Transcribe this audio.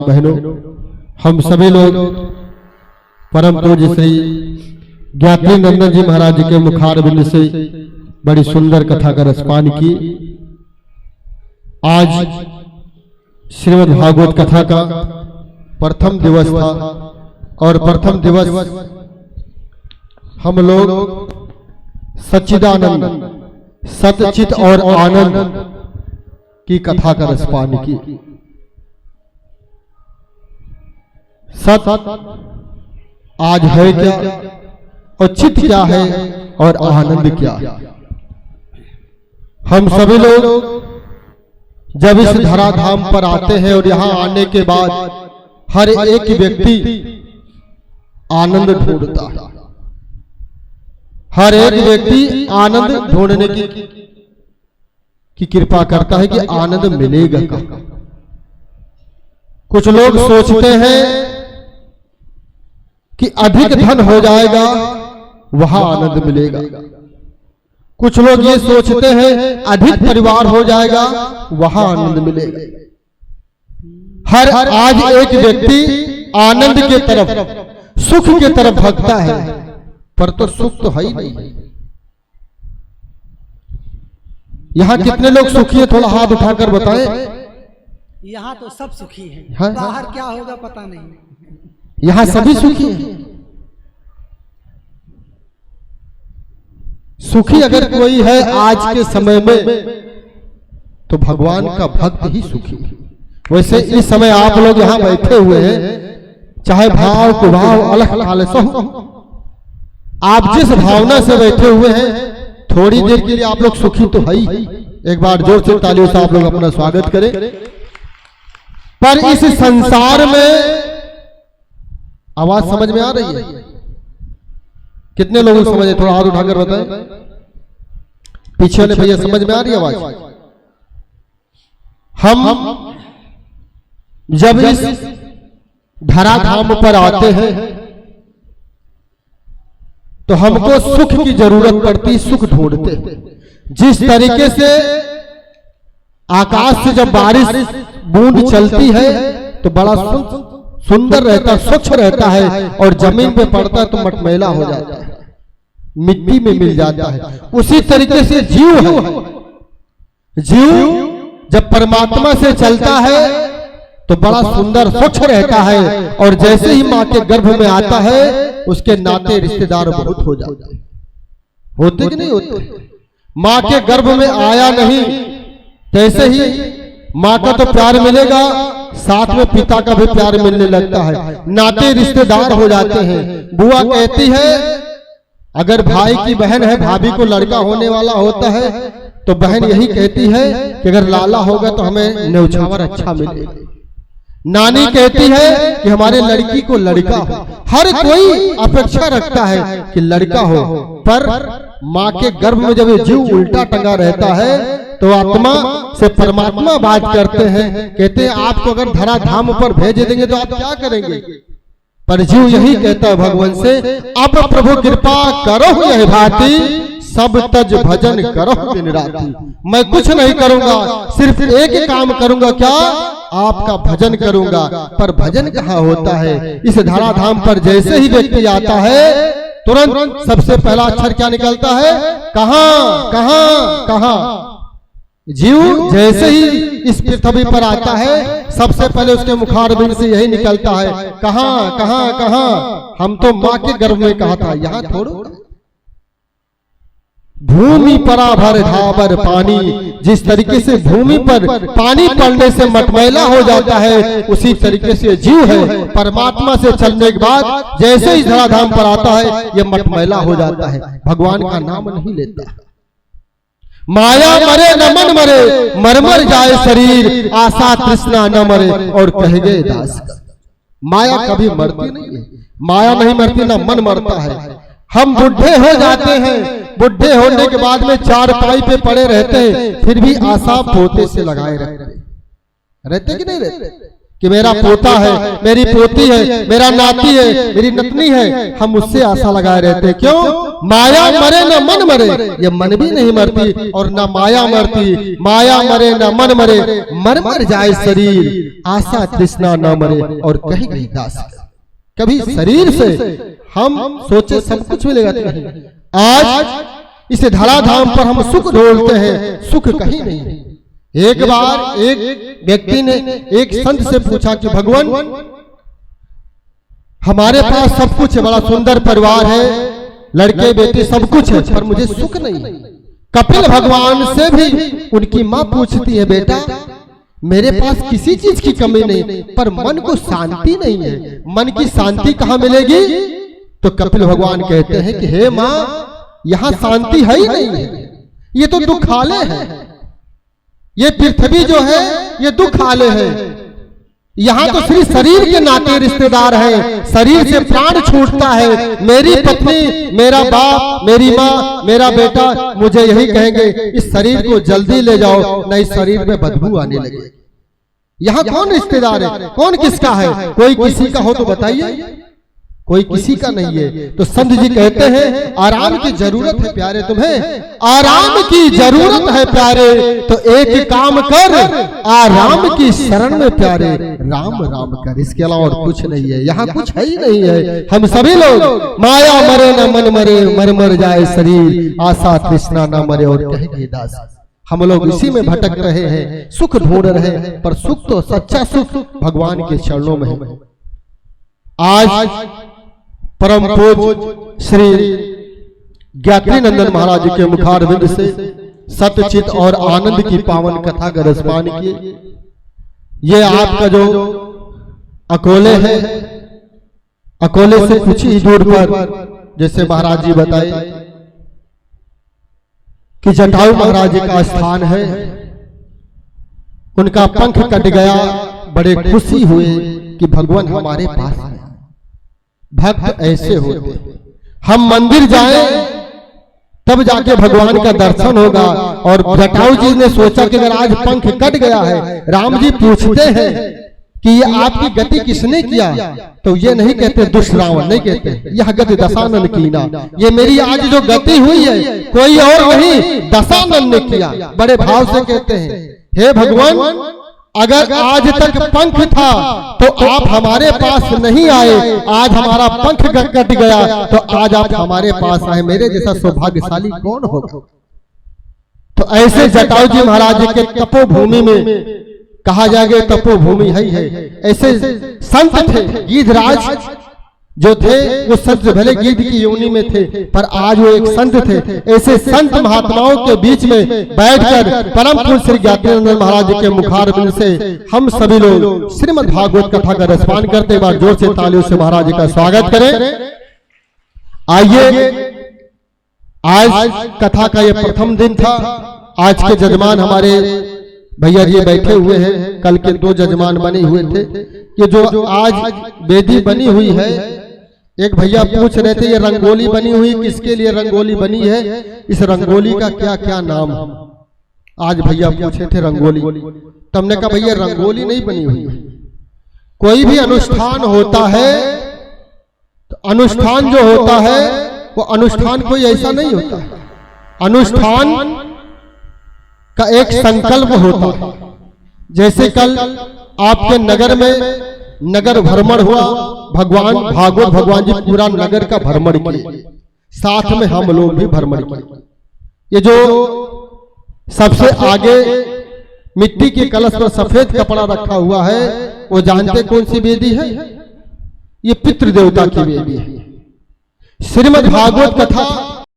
बहनों, हम सभी लोग परम पूज्य श्री ज्ञाति नंदन जी महाराज जी के मुखारबिंद से बड़ी सुंदर कथा का रसपान की। आज श्रीमद् भागवत कथा का प्रथम दिवस था और प्रथम दिवस हम लोग सच्चिदानंद सतचित और आनंद की कथा का रसपान की। सत आज है क्या और चित क्या है और आनंद क्या है। हम सभी लोग जब इस धराधाम पर आते हैं और यहाँ आने के बाद हर एक व्यक्ति आनंद ढूंढता है। हर एक व्यक्ति आनंद ढूंढने की कृपा करता है कि आनंद मिलेगा कहाँ। कुछ लोग सोचते हैं कि अधिक धन हो जाएगा वहां आनंद मिलेगा। कुछ लोग ये सोचते हैं अधिक परिवार हो जाएगा वहां आनंद मिलेगा। हर आज एक व्यक्ति आनंद के तरफ सुख के तरफ भागता है, पर तो सुख तो है ही नहीं। यहां कितने लोग सुखी है, थोड़ा हाथ उठाकर बताएं। यहाँ तो सब सुखी है, हाँ? बाहर क्या होगा पता नहीं। यहां सभी सुखी हैं। सुखी अगर कोई है आज के समय में तो भगवान का भक्त ही सुखी है। वैसे इस समय आप लोग यहां बैठे हुए हैं, चाहे भाव कुभाव अलग अलग हो, आप जिस भावना से बैठे हुए हैं थोड़ी देर के लिए आप लोग सुखी तो है ही। एक बार जोर से तालियों से आप लोग अपना स्वागत करें। पर इस संसार में आवाज समझ में आ रही है? कितने लोग समझ है? थोड़ा हाथ उठाकर बताएं। पीछे वाले भैया समझ में आ रही है आवाज? हम जब इस धराधाम पर आते हैं तो हमको सुख की जरूरत पड़ती, सुख ढूंढते। जिस तरीके से आकाश से जब बारिश बूंद चलती है तो बड़ा सुंदर रहता, स्वच्छ रहता है, और जमीन पे पड़ता है तो मटमैला हो जाता है, मिट्टी में मिल जाता है। उसी तरीके से जीव है। जीव जब परमात्मा से चलता है तो बड़ा सुंदर स्वच्छ रहता है, और जैसे ही माँ के गर्भ में आता है उसके नाते रिश्तेदार बहुत हो जाते हैं। होते कि नहीं होते? माँ के गर्भ में आया नहीं तैसे ही माँ का तो प्यार मिलेगा, साथ में पिता का भी प्यार मिलने लगता है, नाते रिश्तेदार हो जाते हैं। बुआ कहती है अगर भाई की बहन है, भाभी को लड़का होने वाला होता है तो बहन यही कहती है कि अगर लाला होगा तो हमें न्यौछावर अच्छा मिलेगा। नानी कहती है कि हमारे लड़की को लड़का हो। हर कोई अपेक्षा रखता है कि लड़का हो, पर माँ के गर्भ में जब ये जीव उल्टा टंगा रहता है तो आत्मा से परमात्मा बात करते हैं, कहते हैं आपको अगर धराधाम पर भेज देंगे तो आप क्या करेंगे? पर जीव यही कहता है भगवान से, अब प्रभु कृपा करो यह भांति, सब तज भजन करो दिन राति। मैं कुछ नहीं करूंगा, सिर्फ एक काम करूंगा, क्या? आपका भजन करूंगा। पर भजन कहाँ होता है? इस धराधाम पर जैसे ही व्यक्ति आता है तुरंत सबसे पहला अक्षर क्या निकलता है? कहाँ कहाँ कहाँ। जीव जैसे ही इस पृथ्वी पर आता है सबसे पहले उसके मुखारबिंद से यही निकलता है, कहाँ कहाँ कहाँ। हम तो माँ के गर्भ में कहा था, यहाँ थोड़ो। भूमि परा भर धावर पानी, जिस तरीके से भूमि पर पानी पड़ने से मटमैला हो जाता है, उसी तरीके से जीव है परमात्मा से चलने के बाद जैसे ही धराधाम पर आता है यह मटमैला हो जाता है, भगवान का नाम नहीं लेता। माया मरे न मन मरे, मरमर जाए शरीर, आशा तृष्णा न मरे, और कह गए दास। माया कभी मरती नहीं है, माया नहीं मरती, ना मन मरता है। हम बुढ़े हो जाते हैं, बुढ़े होने के बाद में चारपाई पे पड़े रहते हैं, फिर भी आशा पोते से लगाए रहते कि नहीं रहते? कि मेरा पोता है, मेरी पोती है, मेरा नाती है, मेरी नतनी है, हम उससे आशा लगाए रहते हैं। क्यों? माया मरे न मन मरे, ये मन भी नहीं मरती और न माया मरती। माया मरे न मन मरे, मर मर जाए शरीर, आशा तृष्णा न मरे और कहीं कहीं दास। कभी शरीर से हम सोचे सब कुछ मिलेगा, नहीं। आज इस धराधाम पर हम सुख ढूंढते हैं, सुख कहीं नहीं। एक बार एक व्यक्ति ने एक संत से पूछा कि भगवान, हमारे पास सब कुछ है, बड़ा सुंदर परिवार है, लड़के बेटे सब कुछ है, पर मुझे सुख नहीं। कपिल भगवान से भी उनकी मां पूछती है, बेटा मेरे पास किसी चीज की कमी नहीं, पर मन को शांति नहीं है, मन की शांति कहां मिलेगी? तो कपिल भगवान कहते हैं कि हे मां, यहां शांति है ही नहीं, ये तो दुखालय है, ये पृथ्वी जो है ये दुखालय है। यहाँ तो सिर्फ शरीर के नाते रिश्तेदार हैं, शरीर से प्राण छूटता है। मेरी पत्नी, मेरा बाप, मेरी माँ, मेरा बेटा मुझे यही कहेंगे, इस शरीर को जल्दी ले जाओ, नहीं शरीर में बदबू आने लगे। यहाँ कौन रिश्तेदार है, कौन किसका है? कोई किसी का हो तो बताइए, कोई किसी का नहीं है। तो संत जी कहते हैं आराम की जरूरत है प्यारे तुम्हें, आराम की जरूरत है प्यारे, तो एक काम कर, आराम की शरण में प्यारे, राम राम कर, इसके अलावा और कुछ नहीं है। यहाँ कुछ है ही नहीं है। हम सभी लोग माया मरे न मन मरे, मर मर जाए शरीर, आशा तृष्णा न मरे और कहेंगे दास। हम लोग इसी में भटक रहे हैं, सुख ढूंढ रहे हैं, पर सुख तो सच्चा सुख भगवान के चरणों में है। आज परम पूज्य श्री ज्ञात्री नंदन महाराज के मुखारविंद से सत्यचित और आनंद की पावन कथा का रसपान किए। ये आपका जो अकोले है, अकोले से कुछ ही दूर पर जैसे महाराज जी बताए कि जटायु महाराज का स्थान है। उनका पंख कट गया, बड़े खुशी हुए कि भगवान हमारे पास है। भक्त ऐसे होते, हम मंदिर जाएं तब जाके भगवान का दर्शन होगा। और जटायु जी ने सोचा कि अगर आज पंख कट गया है, राम जी पूछते हैं कि ये आपकी गति किसने किया, तो ये नहीं कहते दुष्ट रावण, नहीं कहते यह गति दशानन कीना, ये मेरी आज जो गति हुई है कोई और नहीं दशानन ने किया। बड़े भाव से कहते हैं हे भगवान, अगर आज तक पंख था तो आप हमारे पास नहीं आए, आज हमारा पंख कट गया तो आज आप हमारे पास आए, मेरे जैसा सौभाग्यशाली कौन होगा। तो ऐसे जटायु जी महाराज के तपोभूमि में कहा जाएगा तपोभूमि है। ऐसे संत थे, गिद्धराज जो थे वो संत भले गिद्ध की योनि में थे, पर आज वो एक संत थे। ऐसे संत महात्माओं के बीच में बैठकर परम पूज्य श्री ज्ञात्री नंदन महाराज के मुखारविंद से हम सभी लोग श्रीमद् भागवत कथा का रसपान करते बार जोर से तालियों से महाराज जी का स्वागत करें। आइए, आज कथा का ये प्रथम दिन था। आज के जजमान हमारे भैया जी बैठे हुए हैं, कल के 2 जजमान बने हुए थे। ये जो आज वेदी बनी हुई है, एक भैया पूछ रहे थे ये रंगोली बनी हुई किसके लिए रंगोली बनी है, इस रंगोली का क्या क्या नाम? आज भैया पूछे थे रंगोली, तो हमने कहा भैया रंगोली नहीं बनी हुई। कोई भी अनुष्ठान होता है तो अनुष्ठान जो होता है वो अनुष्ठान कोई ऐसा नहीं होता। अनुष्ठान का एक संकल्प होता है। जैसे कल आपके नगर में नगर भ्रमण हुआ, भगवान भागवत भगवान जी पूरा नगर का भ्रमण किए, साथ में हम लोग भी भ्रमण किए। ये जो सबसे आगे मिट्टी के कलश पर सफेद कपड़ा रखा हुआ है, वो जानते कौन सी वेदी है? ये पितृदेवता की वेदी है। श्रीमद् भागवत कथा